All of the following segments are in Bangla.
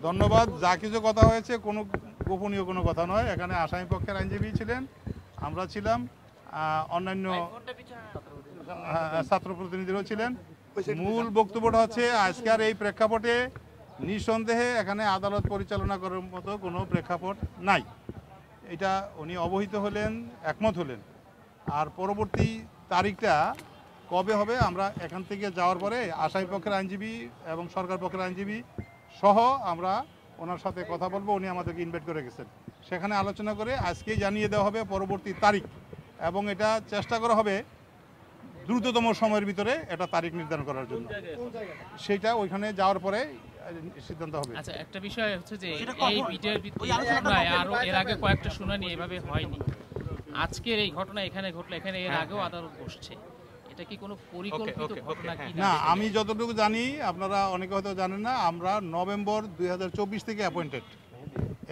ধন্যবাদ। যা কিছু কথা হয়েছে কোনো গোপনীয় কোনো কথা নয়। এখানে আসামি পক্ষের আইনজীবী ছিলেন, আমরা ছিলাম, অন্যান্য ছাত্র প্রতিনিধিরাও ছিলেন। মূল বক্তব্যটা হচ্ছে আজকের এই প্রেক্ষাপটে নিঃসন্দেহে এখানে আদালত পরিচালনা করার মতো কোনো প্রেক্ষাপট নাই। এটা উনি অবহিত হলেন, একমত হলেন। আর পরবর্তী তারিখটা কবে হবে আমরা এখান থেকে যাওয়ার পরে আসামি পক্ষের আইনজীবী এবং সরকার পক্ষের আইনজীবী সহ আমরা ওনার সাথে কথা বলবো। উনি আমাদেরকে ইনভাইট করে গেছেন, সেখানে আলোচনা করে আজকেই জানিয়ে দেওয়া হবে পরবর্তী তারিখ, এবং এটা চেষ্টা করা হবে দ্রুততম সময়ের ভিতরে এটা তারিখ নির্ধারণ করার জন্য। সেটা ওইখানে যাওয়ার পরে সিদ্ধান্ত হবে। আচ্ছা, একটা বিষয় হচ্ছে যে এই ভিডিওর ঘটনায় আরো এর আগে কয়েকটা শুনানি এভাবে হয়নি। আজকের এই ঘটনা এখানে ঘটলো, এখানে এর আগেও আদালত বসছে, এটা কি কোনো পরিকল্পিত ঘটনা কি না? আমি যতটুকু জানি, আপনারা অনেকে হয়তো জানেন না, আমরা নভেম্বর 2024 থেকে অ্যাপয়েন্টেড।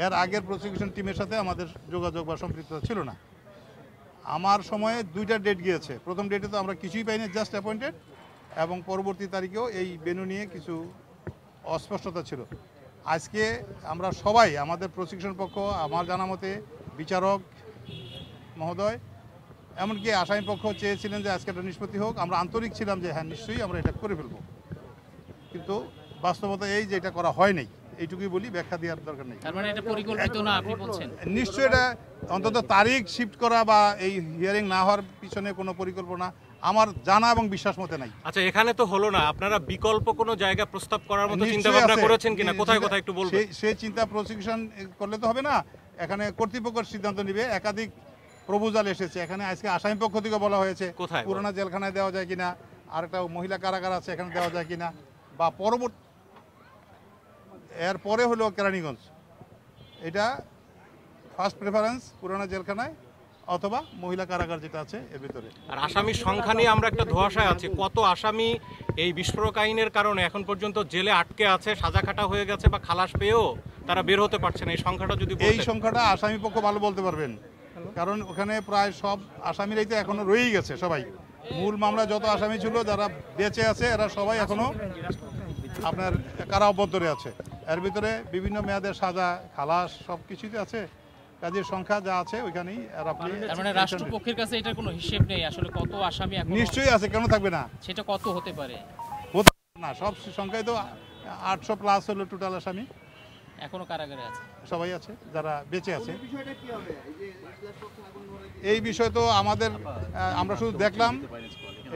এর আগের প্রসিকিউশন টিমের সাথে আমাদের যোগাযোগ বা সম্পৃক্ততা ছিল না। আমার সময়ে দুইটা ডেট গিয়েছে। প্রথম ডেটে তো আমরা কিছুই পাইনি, জাস্ট অ্যাপয়েন্টেড, এবং পরবর্তী তারিখেও এই ভেন্যু নিয়ে কিছু অস্পষ্টতা ছিল। আজকে আমরা সবাই, আমাদের প্রসিকিউশন পক্ষ, আমার জানা মতে বিচারক মহোদয়, এমনকি আসামি পক্ষ চেয়েছিলেন যে আজকে একটা নিষ্পত্তি হোক। আমরা আন্তরিক ছিলাম যে হ্যাঁ নিশ্চয়ই আমরা এটা করে ফেলবো, কিন্তু বাস্তবতা এই যে এটা করা হয় নাই, এইটুকুই বলি, ব্যাখ্যা দেওয়ার দরকার নেই। তার মানে এটা পরিকল্পিত না আপনি বলছেন? নিশ্চয়ই এটা অন্তত তারিখ শিফট করা বা এই হিয়ারিং না হওয়ার পিছনে কোনো পরিকল্পনা আমার জানা এবং বিশ্বাস মতে নাই। আচ্ছা, এখানে তো হলো না, আপনারা বিকল্প কোনো জায়গা প্রস্তাব করার মতো চিন্তা ভাবনা করেছেন কিনা? কোথায় কোথায় একটু বলবেন। সেই চিন্তা প্রসিকিউশন করলে তো হবে না, এখানে কর্তৃপক্ষের সিদ্ধান্ত নিবে। একাধিক প্রপোজাল এসেছে, এখানে আজকে আসামি পক্ষ থেকে বলা হয়েছে পুরোনো জেলখানায় দেওয়া যায় কিনা, আর একটা মহিলা কারাগার আছে এখানে দেওয়া যায় কিনা, বা পরবর্তী এরপরে হলো কেরানীগঞ্জ। এটা ফার্স্ট প্রেফারেন্স পুরোনো জেলখানায় অথবা মহিলা কারাগার যেটা আছে এর ভিতরে। আর আসামির সংখ্যা নিয়ে আমরা একটা ধোঁয়াশায় আছি। কত আসামি এই বিস্ফোরক আইনের কারণে এখন পর্যন্ত জেলে আটকে আছে, সাজা খাটা হয়ে গেছে বা খালাস পেয়েও তারা বের হতে পারছে না? এই সংখ্যাটা যদি এই সংখ্যাটা আসামি পক্ষ ভালো বলতে পারবেন, কারণ ওখানে প্রায় সব আসামিরাই তো এখনো রয়েই গেছে। সবাই মূল মামলা যত আসামি ছিল যারা বেঁচে আছে এরা সবাই এখনো আপনার কারা অবদ্ধরে আছে। এর ভিতরে বিভিন্ন মেয়াদের সাজা, খালাস সব কিছুতে আছে। কাজের সংখ্যা যা আছে ওইখানেই। তার মানে রাষ্ট্রপক্ষের কাছে এটার কোনো হিসেব নেই আসলে কত আসামি এখন? নিশ্চয়ই আছে, কেন থাকবে না? সেটা কত হতে পারে? না, সব সংখ্যায় তো 800 প্লাস হলো টোটাল আসামি। এখনো কারাগারে আছে, সবাই আছে যারা বেঁচে আছে। এই বিষয় তো আমাদের, আমরা শুধু দেখলাম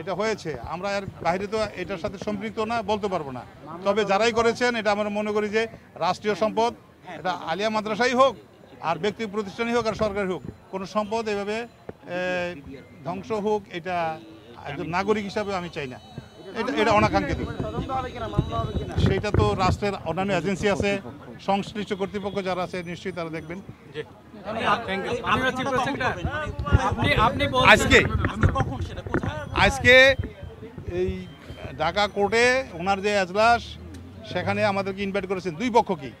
এটা হয়েছে, আমরা এর বাইরে তো এটার সাথে সম্পৃক্ত না, বলতে পারবো না। তবে যারাই করেছেন এটা আমরা মনে করি যে রাষ্ট্রীয় সম্পদ, এটা আলিয়া মাদ্রাসাই হোক আর ব্যক্তি প্রতিষ্ঠানই হোক আর সরকারি হোক, কোনো সম্পদ এভাবে ধ্বংস হোক এটা একজন নাগরিক হিসাবে আমি চাই না। এটা অনাকাঙ্ক্ষিত। সেটা তো রাষ্ট্রের অন্যান্য এজেন্সি আছে, সংশ্লিষ্ট কর্তৃপক্ষ যারা আছে নিশ্চয়ই তারা দেখবেন। আজকে এই ঢাকা কোর্টে ওনার যে এজলাস, সেখানে আমাদেরকে ইনভাইট করেছেন দুই পক্ষকেই।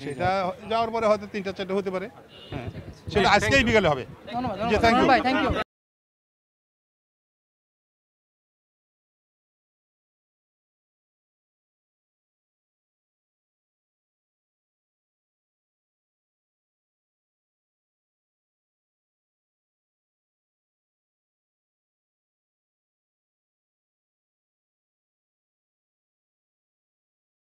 সেটা যাওয়ার পরে হয়তো 3টা 4টা হতে পারে। হ্যাঁ, সেটা আজকেই বিকালে হবে। Thank you.